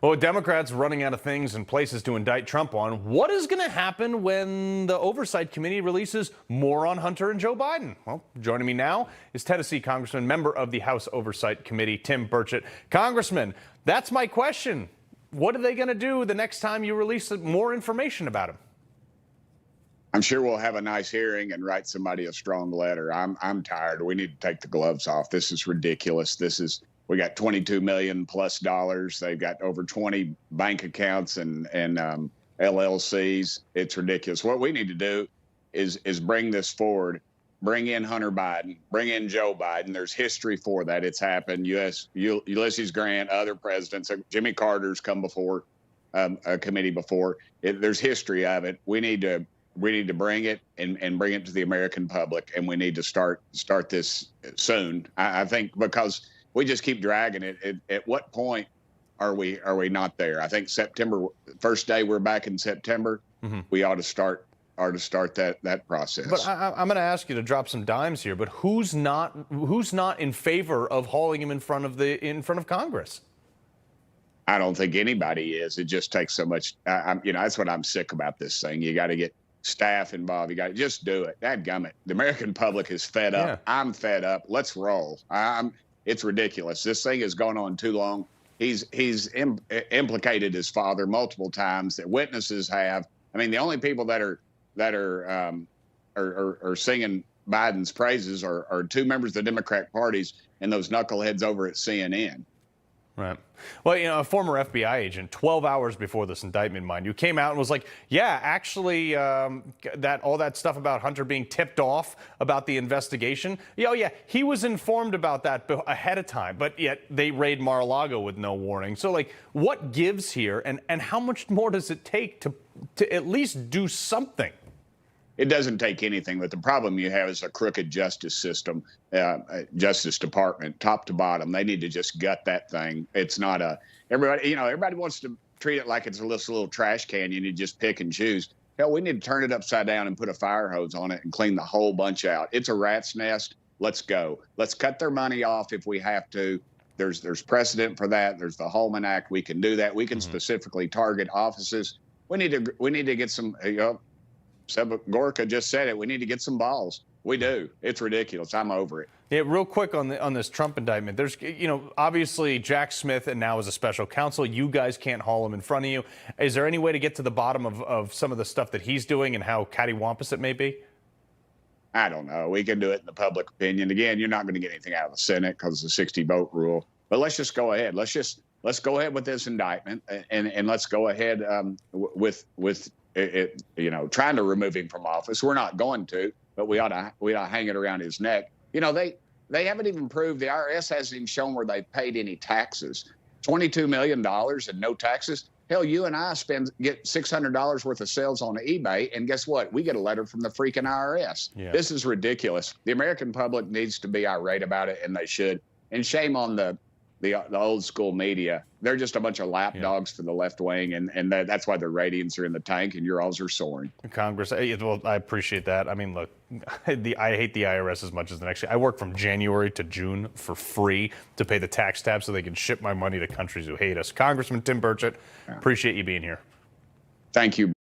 Well, with Democrats running out of things and places to indict Trump on, what is going to happen when the Oversight Committee releases more on Hunter and Joe Biden? Well, joining me now is Tennessee Congressman, member of the House Oversight Committee, Tim Burchett. Congressman, that's my question. What are they going to do the next time you release more information about him? I'm sure we'll have a nice hearing and write somebody a strong letter. I'm tired. We need to take the gloves off. This is ridiculous. We got $22 million plus. They've got over 20 bank accounts and LLCs. It's ridiculous. What we need to do is bring this forward, bring in Hunter Biden, bring in Joe Biden. There's history for that. It's happened. Ulysses Grant, other presidents, Jimmy Carter's come before a committee before. There's history of it. We need to bring it and bring it to the American public, and we need to start this soon. I think because we just keep dragging it. At what point are we not there? I think September, first day we're back in September. We ought to start that process. But I'm going to ask you to drop some dimes here. But who's not in favor of hauling him in front of Congress? I don't think anybody is. It just takes so much. That's what I'm sick about this thing. You got to get staff involved. You got to just do it. Dadgummit. The American public is fed up. Yeah. I'm fed up. Let's roll. It's ridiculous. This thing has gone on too long. He's implicated his father multiple times. That witnesses have. I mean, the only people that are singing Biden's praises are two members of the Democrat parties and those knuckleheads over at CNN. Right. Well, a former FBI agent, 12 hours before this indictment, mind you, came out and was like, yeah, actually, all that stuff about Hunter being tipped off about the investigation. Yeah, he was informed about that ahead of time, but yet they raid Mar-a-Lago with no warning. So, what gives here, and how much more does it take to at least do something? It doesn't take anything, but the problem you have is a crooked justice system, Justice Department, top to bottom. They need to just gut that thing. It's not everybody wants to treat it like it's a little trash can. You need to just pick and choose. Hell, we need to turn it upside down and put a fire hose on it and clean the whole bunch out. It's a rat's nest. Let's go. Let's cut their money off if we have to. There's precedent for that. There's the Holman Act. We can do that. We can specifically target offices. We need to get some. Gorka just said it. We need to get some balls. We do. It's ridiculous. I'm over it. Yeah, real quick on this Trump indictment. There's, obviously Jack Smith and now as a special counsel, you guys can't haul him in front of you. Is there any way to get to the bottom of some of the stuff that he's doing and how cattywampus it may be? I don't know. We can do it in the public opinion. Again, you're not going to get anything out of the Senate because of the 60-vote rule. But let's just go ahead. Let's go ahead with this indictment and let's go ahead with trying to remove him from office. We're not going to, but we ought to hang it around his neck. They haven't even proved, the IRS hasn't even shown where they paid any taxes. $22 million and no taxes. Hell, you and I get $600 worth of sales on eBay, and guess what? We get a letter from the freaking IRS. Yeah. This is ridiculous. The American public needs to be irate about it, and they should. And shame on the old school media. They're just a bunch of lapdogs for the left wing, and that's why their ratings are in the tank and your alls are soaring. Congress, well, I appreciate that. I mean, look, I hate the IRS as much as the next. I work from January to June for free to pay the tax tab so they can ship my money to countries who hate us. Congressman Tim Burchett, appreciate you being here. Thank you.